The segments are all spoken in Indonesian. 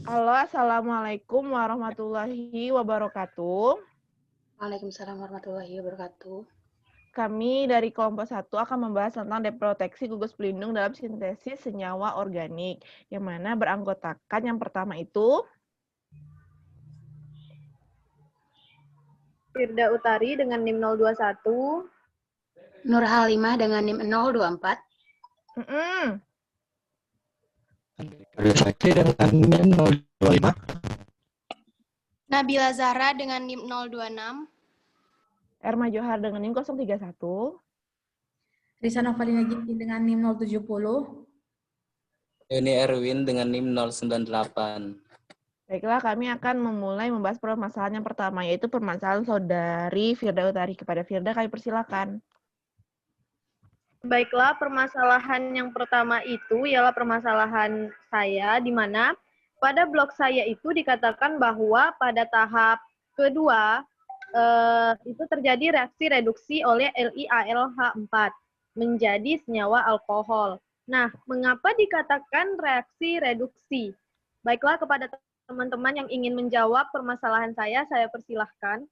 Halo, Assalamualaikum warahmatullahi wabarakatuh. Waalaikumsalam warahmatullahi wabarakatuh. Kami dari kelompok 1 akan membahas tentang deproteksi gugus pelindung dalam sintesis senyawa organik, yang mana beranggotakan yang pertama itu Firda Utari dengan NIM 021. Nur Halimah dengan NIM 024. Sakti dengan NIM 025. Nabila Zahra dengan NIM 026. Erma Johar dengan NIM 031. Risa Novalina Giti dengan NIM 070. Yoni Erwin dengan NIM 098. Baiklah, kami akan memulai membahas permasalahan yang pertama, yaitu permasalahan saudari Firda Utari. Kepada Firda, kami persilakan. Baiklah, permasalahan yang pertama itu ialah permasalahan saya, di mana pada blok saya itu dikatakan bahwa pada tahap kedua itu terjadi reaksi reduksi oleh LiAlH4 menjadi senyawa alkohol. Nah, mengapa dikatakan reaksi reduksi? Baiklah, kepada teman-teman yang ingin menjawab permasalahan saya persilahkan.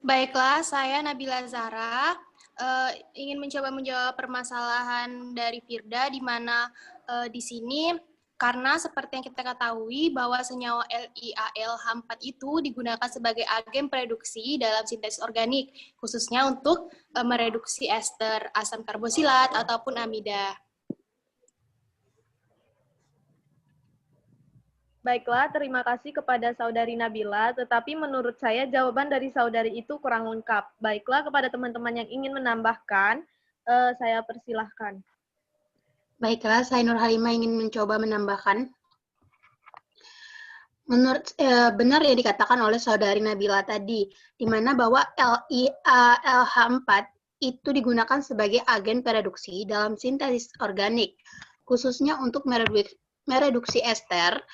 Baiklah, saya Nabila Zahra ingin mencoba menjawab permasalahan dari Firda, di mana di sini karena seperti yang kita ketahui bahwa senyawa LiAlH4 itu digunakan sebagai agen reduksi dalam sintesis organik, khususnya untuk mereduksi ester asam karbosilat ataupun amida. Baiklah, terima kasih kepada saudari Nabila, tetapi menurut saya jawaban dari saudari itu kurang lengkap. Baiklah, kepada teman-teman yang ingin menambahkan, saya persilahkan. Baiklah, saya Nur Halimah ingin mencoba menambahkan. Menurut benar yang dikatakan oleh saudari Nabila tadi, di mana bahwa LiAlH4 itu digunakan sebagai agen reduksi dalam sintesis organik, khususnya untuk mereduksi ester,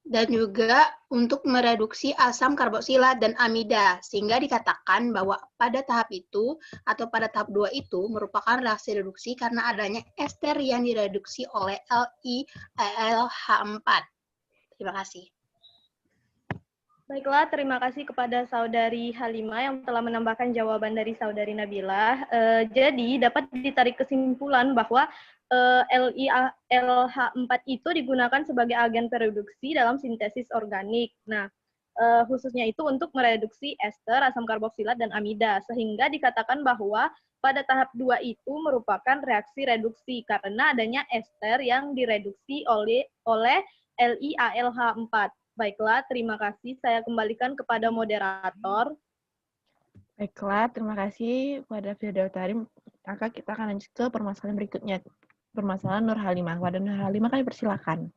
dan juga untuk mereduksi asam karboksilat dan amida, sehingga dikatakan bahwa pada tahap itu atau pada tahap 2 itu merupakan reaksi reduksi karena adanya ester yang direduksi oleh LiAlH4. Terima kasih. Baiklah, terima kasih kepada saudari Halimah yang telah menambahkan jawaban dari saudari Nabila. Jadi dapat ditarik kesimpulan bahwa LiAlH4 itu digunakan sebagai agen reduksi dalam sintesis organik. Nah, khususnya itu untuk mereduksi ester, asam karboksilat, dan amida, sehingga dikatakan bahwa pada tahap 2 itu merupakan reaksi reduksi karena adanya ester yang direduksi oleh LiAlH4. Baiklah, terima kasih. Saya kembalikan kepada moderator. Baiklah, terima kasih kepada Firda Utari. Maka kita akan lanjut ke permasalahan berikutnya. Permasalahan Nur Halimah. Kepada Nur Halimah, kami persilakan.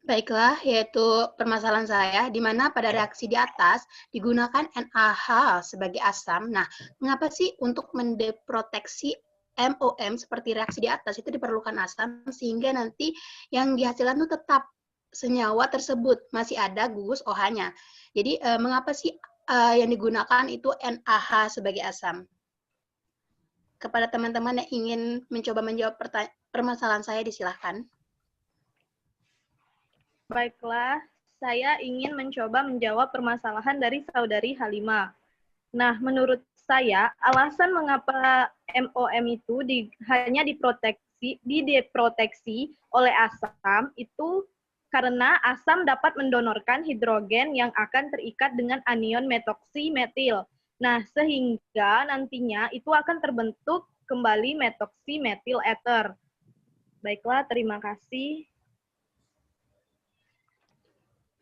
Baiklah, yaitu permasalahan saya, di mana pada reaksi di atas digunakan NaH sebagai asam. Nah, mengapa sih untuk mendeproteksi MOM seperti reaksi di atas itu diperlukan asam, sehingga nanti yang dihasilkan itu tetap senyawa tersebut masih ada gugus OH-nya. Jadi, mengapa sih yang digunakan itu NaH sebagai asam? Kepada teman-teman yang ingin mencoba menjawab permasalahan saya, disilahkan. Baiklah, saya ingin mencoba menjawab permasalahan dari saudari Halimah. Nah, menurut saya, alasan mengapa MOM itu hanya dideproteksi oleh asam itu karena asam dapat mendonorkan hidrogen yang akan terikat dengan anion metoksi metil. Nah, sehingga nantinya itu akan terbentuk kembali metoksi metil ether. Baiklah, terima kasih.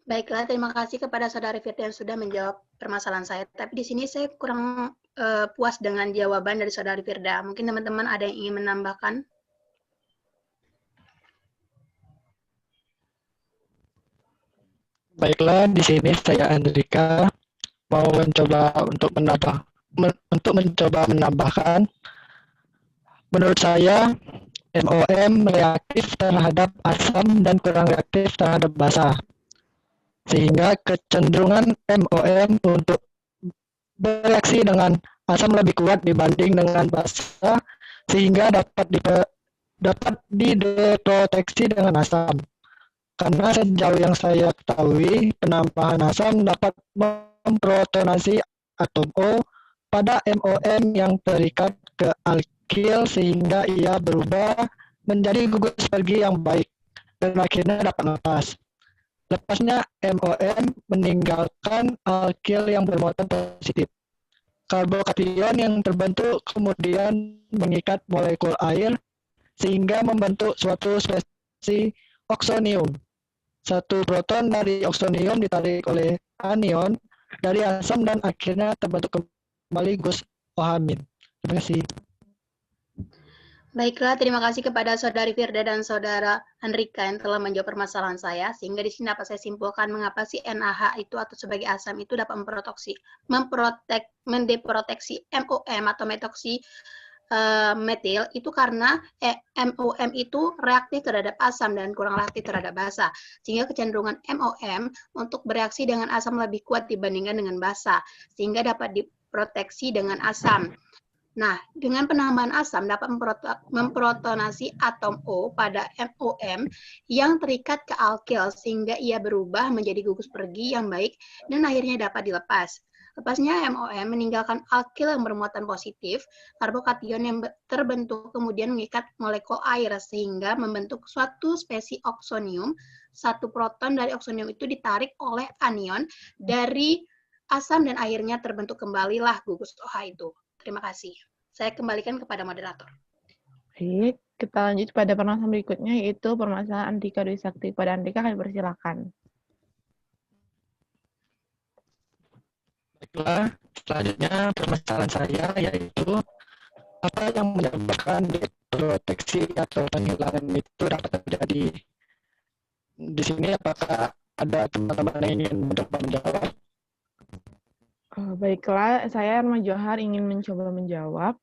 Baiklah, terima kasih kepada saudari Firda yang sudah menjawab permasalahan saya. Tapi di sini saya kurang puas dengan jawaban dari saudari Firda. Mungkin teman-teman ada yang ingin menambahkan? Baiklah, di sini saya Andrika mau mencoba menambahkan. Menurut saya, MOM reaktif terhadap asam dan kurang reaktif terhadap basa. Sehingga kecenderungan MOM untuk bereaksi dengan asam lebih kuat dibanding dengan basa sehingga dapat dideteksi dengan asam. Karena sejauh yang saya ketahui, penambahan asam dapat memprotonasi atom O pada MOM yang terikat ke alkil sehingga ia berubah menjadi gugus pergi yang baik dan akhirnya dapat lepas. Lepasnya MOM meninggalkan alkil yang bermuatan positif. Karbokation yang terbentuk kemudian mengikat molekul air sehingga membentuk suatu spesies oksonium. Satu proton dari oksonium ditarik oleh anion dari asam dan akhirnya terbentuk kembali gus OH-. Terima kasih. Baiklah, terima kasih kepada Saudari Firda dan Saudara Andrika yang telah menjawab permasalahan saya. Sehingga di sini dapat saya simpulkan mengapa si NaH itu atau sebagai asam itu dapat mendeproteksi MOM atau metoksi metil itu karena MOM itu reaktif terhadap asam dan kurang reaktif terhadap basa. Sehingga kecenderungan MOM untuk bereaksi dengan asam lebih kuat dibandingkan dengan basa. Sehingga dapat diproteksi dengan asam. Nah, dengan penambahan asam dapat memprotonasi atom O pada MOM yang terikat ke alkil sehingga ia berubah menjadi gugus pergi yang baik dan akhirnya dapat dilepas. Lepasnya MOM meninggalkan alkil yang bermuatan positif, karbokation yang terbentuk kemudian mengikat molekul air sehingga membentuk suatu spesies oksonium. Satu proton dari oksonium itu ditarik oleh anion dari asam dan akhirnya terbentuk kembalilah gugus OH itu. Terima kasih. Saya kembalikan kepada moderator. Baik, kita lanjut pada permasalahan berikutnya, yaitu permasalahan Andika Dwi Sakti. Pada Andika, kami persilakan. Baiklah, selanjutnya permasalahan saya yaitu apa yang menyebabkan deproteksi atau penghilangan itu dapat terjadi. Di sini apakah ada teman-teman yang ingin mencoba menjawab? Baiklah, saya Arma Johar ingin mencoba menjawab.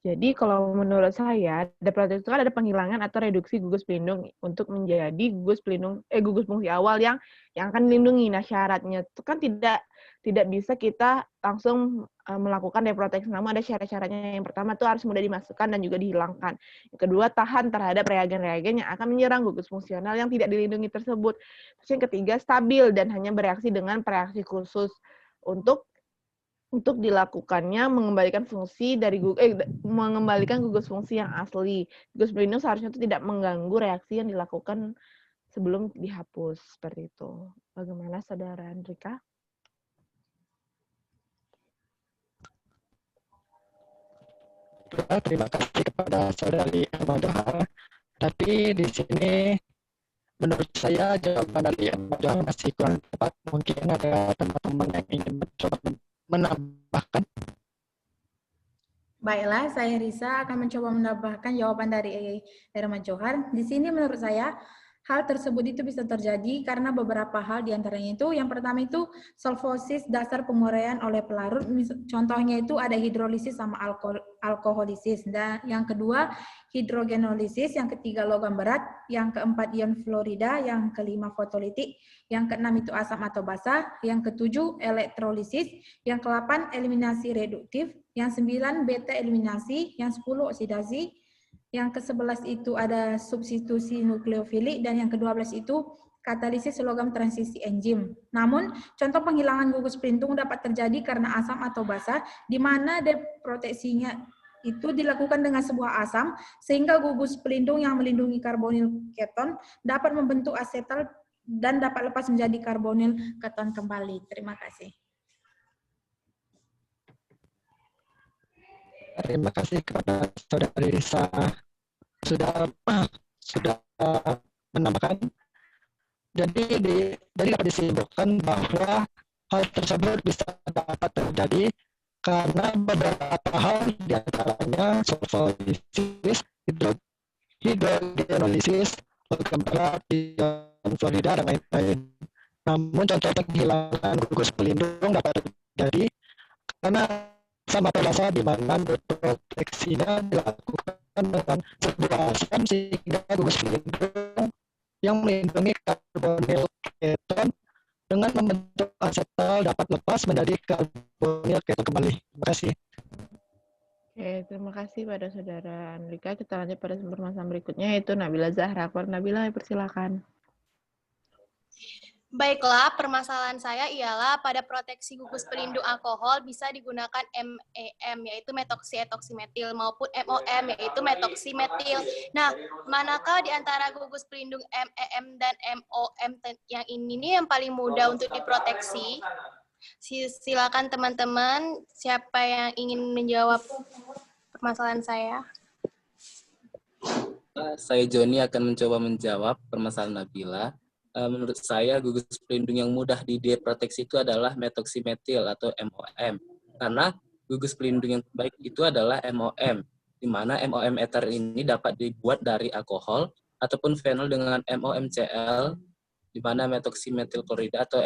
Jadi kalau menurut saya, deproteksi itu kan ada penghilangan atau reduksi gugus pelindung untuk menjadi gugus fungsi awal yang akan dilindungi. Nah, syaratnya itu kan tidak bisa kita langsung melakukan deproteksi, namun ada syarat-syaratnya. Yang pertama itu harus mudah dimasukkan dan juga dihilangkan. Yang kedua, tahan terhadap reagen-reagen yang akan menyerang gugus fungsional yang tidak dilindungi tersebut. Terus yang ketiga, stabil dan hanya bereaksi dengan reaksi khusus untuk dilakukannya mengembalikan mengembalikan gugus fungsi yang asli. Gugus pelindung seharusnya itu tidak mengganggu reaksi yang dilakukan sebelum dihapus, seperti itu. Bagaimana Saudara Andrika? Terima kasih kepada Saudari Arma Johar. Tapi di sini menurut saya jawaban dari Arma Johar masih kurang tepat. Mungkin ada teman-teman yang ingin mencoba menambahkan. Baiklah, saya Risa akan mencoba menambahkan jawaban dari Arma Johar. Di sini menurut saya, hal tersebut itu bisa terjadi karena beberapa hal diantaranya itu. Yang pertama itu solfosis dasar penguraian oleh pelarut. Contohnya itu ada hidrolisis sama alkoholisis. Dan yang kedua hidrogenolisis, yang ketiga logam berat, yang keempat ion fluorida, yang kelima fotolitik, yang keenam itu asam atau basa, yang ketujuh elektrolisis, yang ke-8 eliminasi reduktif, yang 9 beta eliminasi, yang 10 oksidasi, yang ke-11 itu ada substitusi nukleofilik, dan yang ke-12 itu katalisis logam transisi enzim. Namun, contoh penghilangan gugus pelindung dapat terjadi karena asam atau basa, di mana deproteksinya itu dilakukan dengan sebuah asam, sehingga gugus pelindung yang melindungi karbonil keton dapat membentuk asetal dan dapat lepas menjadi karbonil keton kembali. Terima kasih. Terima kasih kepada Saudari Risa sudah menambahkan. Jadi dapat disimpulkan bahwa hal tersebut bisa dapat terjadi karena beberapa hal diantaranya solfosis, hidrogenolisis, logam berat, ion fluorida, dan lain-lain. Namun contoh penghilangan gugus pelindung dapat terjadi karena sama terasa di mana deproteksinya dilakukan dengan sebuah asam sehingga gugus pelindung yang melindungi karbonil keton dengan membentuk asetal dapat lepas menjadi karbonil keton kembali. Terima kasih. Oke, terima kasih pada Saudara Andrika. Kita lanjut pada permasalahan berikutnya, yaitu Nabila Zahra. Nabila, persilakan. Baiklah, permasalahan saya ialah pada proteksi gugus pelindung alkohol bisa digunakan MEM, yaitu metoksietoksimetil, maupun MOM, yaitu metoksimetil. Nah, manakah di antara gugus pelindung MEM dan MOM yang ini nih yang paling mudah untuk diproteksi? Silakan teman-teman, siapa yang ingin menjawab permasalahan saya? Saya Joni akan mencoba menjawab permasalahan Nabila. Menurut saya gugus pelindung yang mudah diproteksi itu adalah metoksimetil atau MOM. Karena gugus pelindung yang baik itu adalah MOM, di mana MOM ether ini dapat dibuat dari alkohol ataupun fenol dengan MOMCl, di mana metoksimetil klorida atau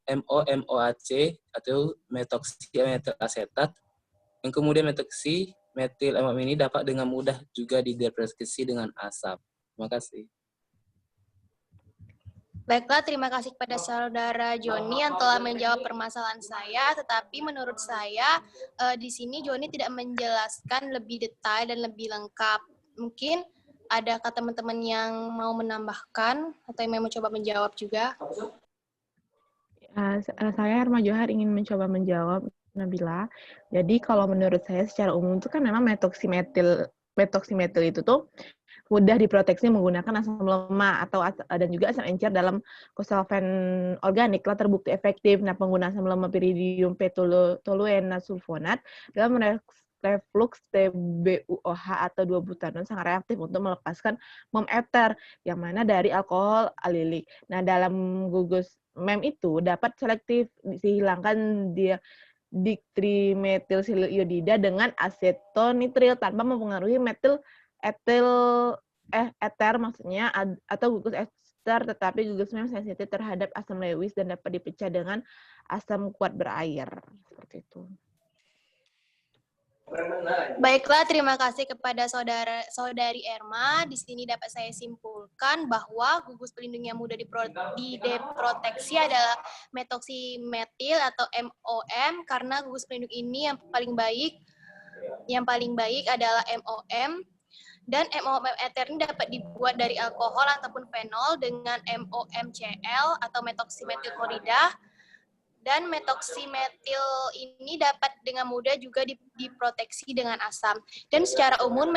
MOMOAC atau metoksimetil asetat, yang kemudian metoksimetil MOM ini dapat dengan mudah juga didepresi dengan asap. Terima kasih. Baiklah, terima kasih kepada Saudara Joni yang telah menjawab permasalahan saya, tetapi menurut saya di sini Joni tidak menjelaskan lebih detail dan lebih lengkap. Mungkin adakah teman-teman yang mau menambahkan atau yang mau mencoba menjawab juga? Saya Herma Johar ingin mencoba menjawab Nabila. Jadi kalau menurut saya secara umum itu kan memang metoksimetil itu tuh mudah diproteksi menggunakan asam lemak dan juga asam encer dalam kosalven organik telah terbukti efektif. Nah, penggunaan asam lemak piridium toluena sulfonat dalam reflux TBUOH atau 2-butanon sangat reaktif untuk melepaskan MOM ether yang mana dari alkohol alilik. Nah, dalam gugus MEM itu dapat selektif dihilangkan dia ditrimetilsiliyodida dengan asetonitril tanpa mempengaruhi ether maksudnya atau gugus ester, tetapi gugus MEM sensitif terhadap asam Lewis dan dapat dipecah dengan asam kuat berair. Seperti itu. Baiklah, terima kasih kepada saudari Erma. Di sini dapat saya simpulkan bahwa gugus pelindung yang mudah diproteksi adalah metoksimetil atau MOM, karena gugus pelindung ini yang paling baik adalah MOM. Dan MOM ether ini dapat dibuat dari alkohol ataupun fenol dengan MOMCl atau metoksimetil klorida. Dan metoksimetil ini dapat dengan mudah juga diproteksi dengan asam. Dan secara umum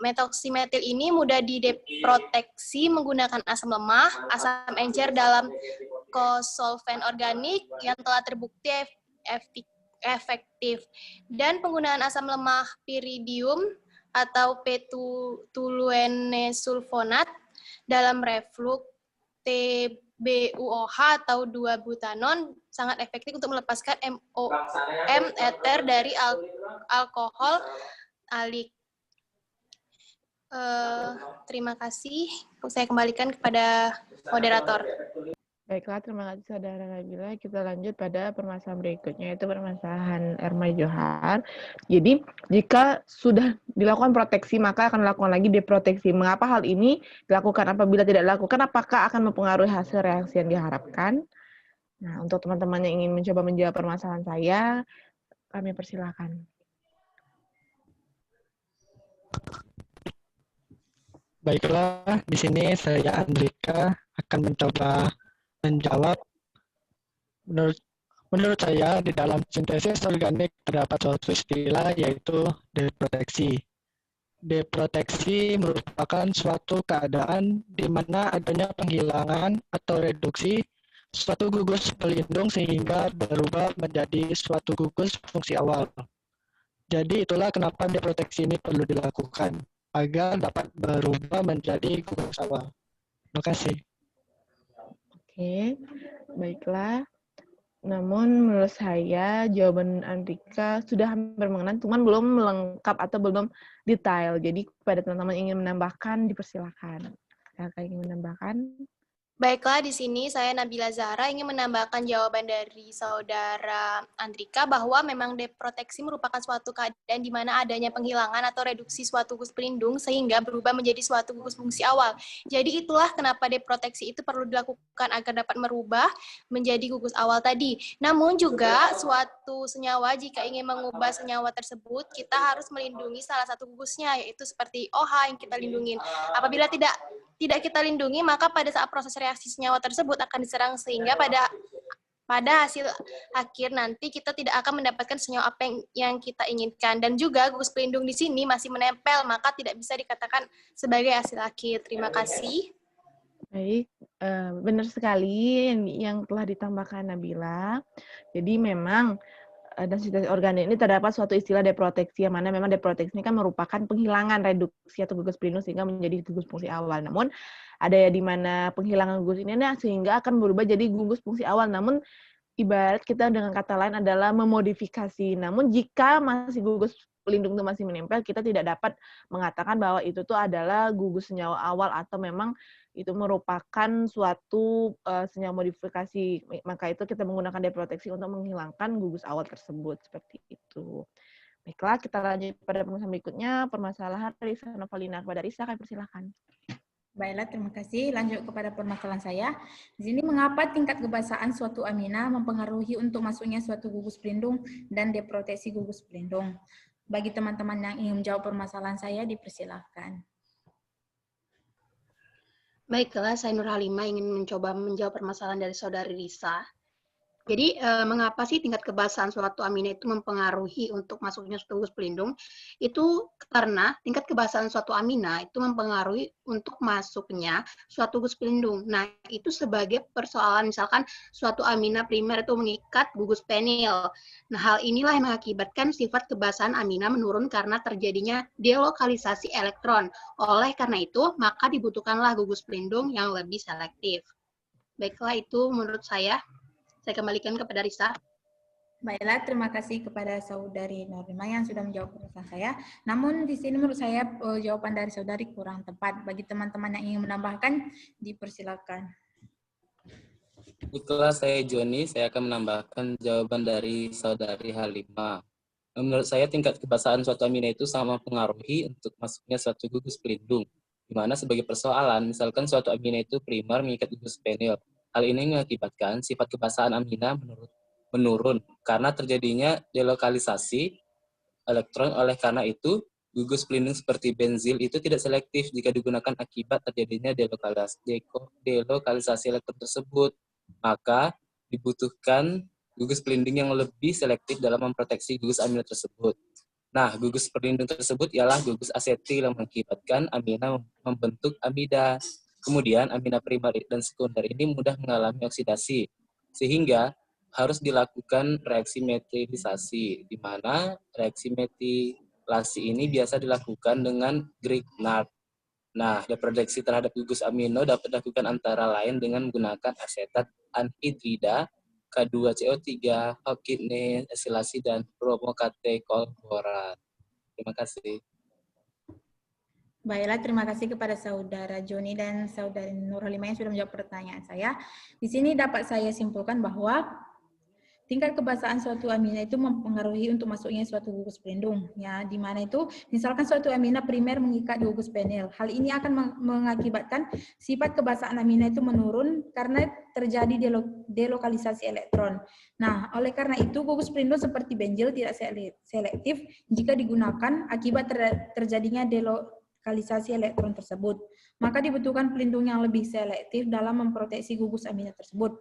metoksimetil ini mudah diproteksi menggunakan asam lemah, asam encer dalam kosolven organik yang telah terbukti efektif. Dan penggunaan asam lemah piridium atau P-toluene-sulfonat dalam reflux TBUOH atau 2-butanon sangat efektif untuk melepaskan MOM ether dari alkohol alik. Terima kasih. Saya kembalikan kepada moderator. Baiklah, terima kasih Saudara Nabila. Kita lanjut pada permasalahan berikutnya, yaitu permasalahan Erma Johar. Jadi, jika sudah dilakukan proteksi, maka akan dilakukan lagi deproteksi. Mengapa hal ini dilakukan? Apabila tidak dilakukan, apakah akan mempengaruhi hasil reaksi yang diharapkan? Nah, untuk teman-teman yang ingin mencoba menjawab permasalahan saya, kami persilakan. Baiklah, di sini saya Andrika akan mencoba menjawab. Menurut saya di dalam sintesis organik terdapat suatu istilah yaitu deproteksi. Deproteksi merupakan suatu keadaan di mana adanya penghilangan atau reduksi suatu gugus pelindung sehingga berubah menjadi suatu gugus fungsi awal. Jadi itulah kenapa deproteksi ini perlu dilakukan agar dapat berubah menjadi gugus awal. Terima kasih. Oke, baiklah. Namun menurut saya jawaban Andrika sudah hampir mengenai, cuman belum lengkap atau belum detail. Jadi kepada teman-teman ingin menambahkan, dipersilakan. Siapa ingin menambahkan? Baiklah, di sini saya Nabila Zahra ingin menambahkan jawaban dari saudara Andrika bahwa memang deproteksi merupakan suatu keadaan di mana adanya penghilangan atau reduksi suatu gugus pelindung sehingga berubah menjadi suatu gugus fungsi awal. Jadi itulah kenapa deproteksi itu perlu dilakukan agar dapat merubah menjadi gugus awal tadi. Namun juga suatu senyawa jika ingin mengubah senyawa tersebut, kita harus melindungi salah satu gugusnya, yaitu seperti OH yang kita lindungin. Apabila tidak kita lindungi, maka pada saat proses reaksi senyawa tersebut akan diserang sehingga pada hasil akhir nanti kita tidak akan mendapatkan senyawa apa yang kita inginkan. Dan juga gugus pelindung di sini masih menempel, maka tidak bisa dikatakan sebagai hasil akhir. Terima kasih. Baik, benar sekali yang telah ditambahkan Nabila. Jadi memang dan sintesis organik ini terdapat suatu istilah deproteksi, yang mana memang deproteksi ini kan merupakan penghilangan reduksi atau gugus pelindung sehingga menjadi gugus fungsi awal. Namun ada ya di mana penghilangan gugus ini sehingga akan berubah jadi gugus fungsi awal. Namun ibarat kita dengan kata lain adalah memodifikasi. Namun jika masih gugus pelindung itu masih menempel, kita tidak dapat mengatakan bahwa itu tuh adalah gugus senyawa awal atau memang itu merupakan suatu senyawa modifikasi. Maka itu kita menggunakan deproteksi untuk menghilangkan gugus awal tersebut. Seperti itu. Baiklah, kita lanjut pada permasalahan berikutnya. Permasalahan Risa Novalina. Kepada Risa, kami persilakan. Baiklah, terima kasih. Lanjut kepada permasalahan saya. Di sini, mengapa tingkat kebasaan suatu amina mempengaruhi untuk masuknya suatu gugus pelindung dan deproteksi gugus pelindung? Bagi teman-teman yang ingin menjawab permasalahan saya, dipersilakan. Baiklah, saya Nur Halimah ingin mencoba menjawab permasalahan dari saudari Risa. Jadi, mengapa sih tingkat kebasaan suatu amina itu mempengaruhi untuk masuknya suatu gugus pelindung? Itu karena tingkat kebasaan suatu amina itu mempengaruhi untuk masuknya suatu gugus pelindung. Nah, itu sebagai persoalan misalkan suatu amina primer itu mengikat gugus penil. Nah, hal inilah yang mengakibatkan sifat kebasaan amina menurun karena terjadinya delokalisasi elektron. Oleh karena itu, maka dibutuhkanlah gugus pelindung yang lebih selektif. Baiklah, itu menurut saya. Saya kembalikan kepada Risa. Baiklah, terima kasih kepada saudari Norma yang sudah menjawab pertanyaan saya. Namun di sini menurut saya jawaban dari saudari kurang tepat. Bagi teman-teman yang ingin menambahkan, dipersilakan. Itulah saya Joni, saya akan menambahkan jawaban dari saudari Halimah. Menurut saya tingkat kebasaan suatu amina itu sangat mempengaruhi untuk masuknya suatu gugus pelindung. Di mana sebagai persoalan, misalkan suatu amina itu primer mengikat gugus penil. Hal ini mengakibatkan sifat kebasaan amina menurun karena terjadinya delokalisasi elektron. Oleh karena itu, gugus pelindung seperti benzil itu tidak selektif jika digunakan akibat terjadinya delokalisasi elektron tersebut. Maka dibutuhkan gugus pelindung yang lebih selektif dalam memproteksi gugus amina tersebut. Nah, gugus pelindung tersebut ialah gugus asetil yang mengakibatkan amina membentuk amida. Kemudian amina primer dan sekunder ini mudah mengalami oksidasi, sehingga harus dilakukan reaksi metilisasi, di mana reaksi metilasi ini biasa dilakukan dengan Grignard. Nah, deproteksi terhadap gugus amino dapat dilakukan antara lain dengan menggunakan asetat anhidrida, K2CO3, hokitne, asilasi, dan bromokatekolborat. Terima kasih. Baiklah, terima kasih kepada saudara Joni dan saudari Nur Halimah yang sudah menjawab pertanyaan saya. Di sini dapat saya simpulkan bahwa tingkat kebasaan suatu amina itu mempengaruhi untuk masuknya suatu gugus pelindung. Ya, di mana itu misalkan suatu amina primer mengikat di gugus penil. Hal ini akan mengakibatkan sifat kebasaan amina itu menurun karena terjadi delokalisasi elektron. Nah, oleh karena itu gugus pelindung seperti benzil tidak selektif jika digunakan akibat terjadinya delokalisasi elektron tersebut. Maka dibutuhkan pelindung yang lebih selektif dalam memproteksi gugus amina tersebut.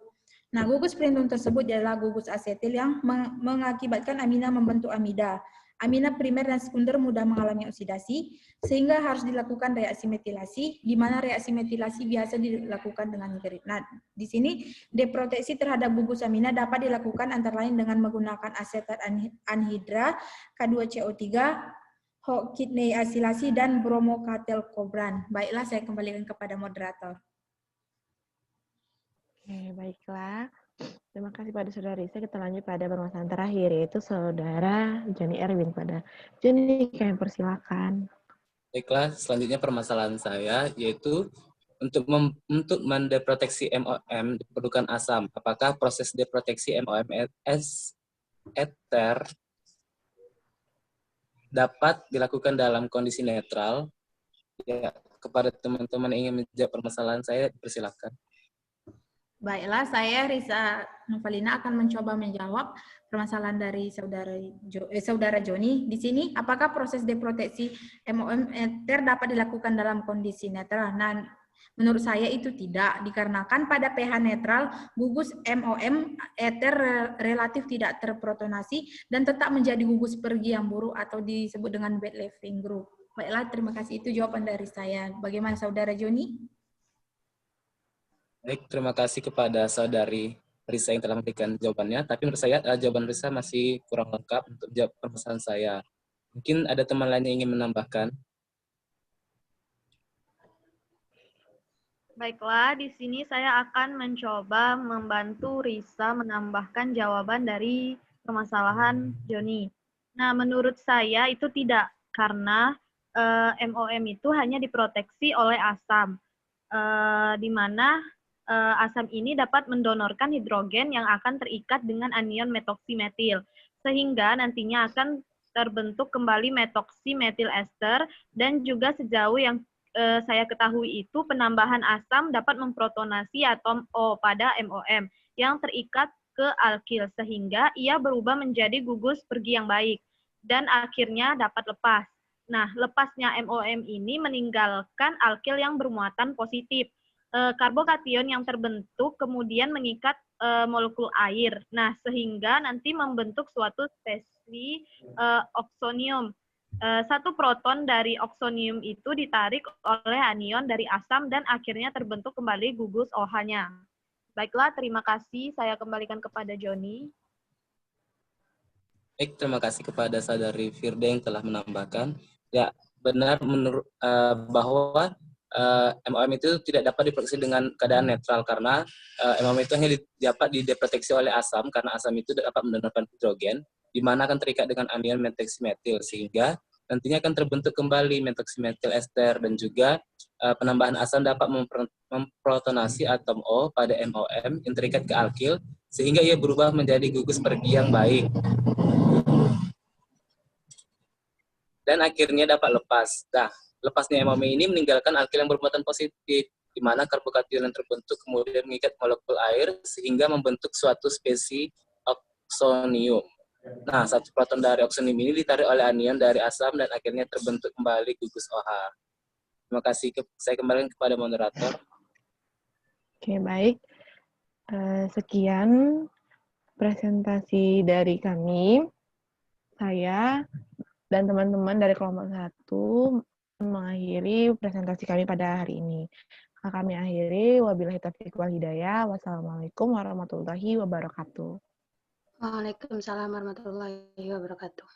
Nah, gugus pelindung tersebut adalah gugus asetil yang mengakibatkan amina membentuk amida. Amina primer dan sekunder mudah mengalami oksidasi, sehingga harus dilakukan reaksi metilasi, di mana reaksi metilasi biasa dilakukan dengan Grignard. Di sini, deproteksi terhadap gugus amina dapat dilakukan antara lain dengan menggunakan asetat anhidra, K2CO3, hokitne asilasi, dan bromokatekolborat. Baiklah, saya kembalikan kepada moderator. Oke, baiklah. Terima kasih pada saudara Risa. Kita lanjut pada permasalahan terakhir, yaitu saudara Joni Erwin. Pada Joni, kami persilakan. Baiklah, selanjutnya permasalahan saya, yaitu Untuk mendeproteksi MOM diperlukan asam. Apakah proses deproteksi MOM ether dapat dilakukan dalam kondisi netral? Ya, kepada teman-teman yang ingin menjawab permasalahan saya, persilakan. Baiklah, saya Risa Novalina akan mencoba menjawab permasalahan dari saudara Joni. Di sini, apakah proses deproteksi MOM ether dapat dilakukan dalam kondisi netral? Nah, menurut saya itu tidak, dikarenakan pada pH netral, gugus MOM ether relatif tidak terprotonasi dan tetap menjadi gugus pergi yang buruk atau disebut dengan bad leaving group. Baiklah, terima kasih. Itu jawaban dari saya. Bagaimana saudara Joni? Baik, terima kasih kepada saudari Risa yang telah memberikan jawabannya. Tapi menurut saya jawaban Risa masih kurang lengkap untuk jawab permasalahan saya. Mungkin ada teman lain yang ingin menambahkan. Baiklah, di sini saya akan mencoba membantu Risa menambahkan jawaban dari permasalahan Joni. Nah, menurut saya itu tidak, karena MOM itu hanya diproteksi oleh asam, di mana asam ini dapat mendonorkan hidrogen yang akan terikat dengan anion metoksimetil, sehingga nantinya akan terbentuk kembali metoksimetil ester, dan juga sejauh yang saya ketahui itu penambahan asam dapat memprotonasi atom O pada MOM yang terikat ke alkil, sehingga ia berubah menjadi gugus pergi yang baik, dan akhirnya dapat lepas. Nah, lepasnya MOM ini meninggalkan alkil yang bermuatan positif. Karbokation yang terbentuk kemudian mengikat molekul air. Nah, sehingga nanti membentuk suatu spesies oksonium. Satu proton dari oksonium itu ditarik oleh anion dari asam dan akhirnya terbentuk kembali gugus OH-nya. Baiklah, terima kasih. Saya kembalikan kepada Joni. Baik, terima kasih kepada saudari Firda yang telah menambahkan. Ya, benar menurut bahwa MOM itu tidak dapat diproteksi dengan keadaan netral karena MOM itu hanya dapat dideproteksi oleh asam karena asam itu dapat mendonorkan hidrogen di mana akan terikat dengan anion metoksimetil sehingga nantinya akan terbentuk kembali metoksimetil ester dan juga penambahan asam dapat memprotonasi atom O pada MOM yang terikat ke alkil sehingga ia berubah menjadi gugus pergi yang baik dan akhirnya dapat lepas. Nah, lepasnya MOM ini meninggalkan alkil yang bermuatan positif, di mana karbokation yang terbentuk kemudian mengikat molekul air sehingga membentuk suatu spesies oksonium. Nah, satu proton dari oksonium ini ditarik oleh anion dari asam dan akhirnya terbentuk kembali gugus OH. Terima kasih. Saya kembalikan kepada moderator. Oke, baik. Sekian presentasi dari kami. Saya dan teman-teman dari kelompok 1 mengakhiri presentasi kami pada hari ini. Kami akhiri, wabillahi taufiq wal hidayah. Wassalamualaikum warahmatullahi wabarakatuh. Waalaikumsalam warahmatullahi wabarakatuh.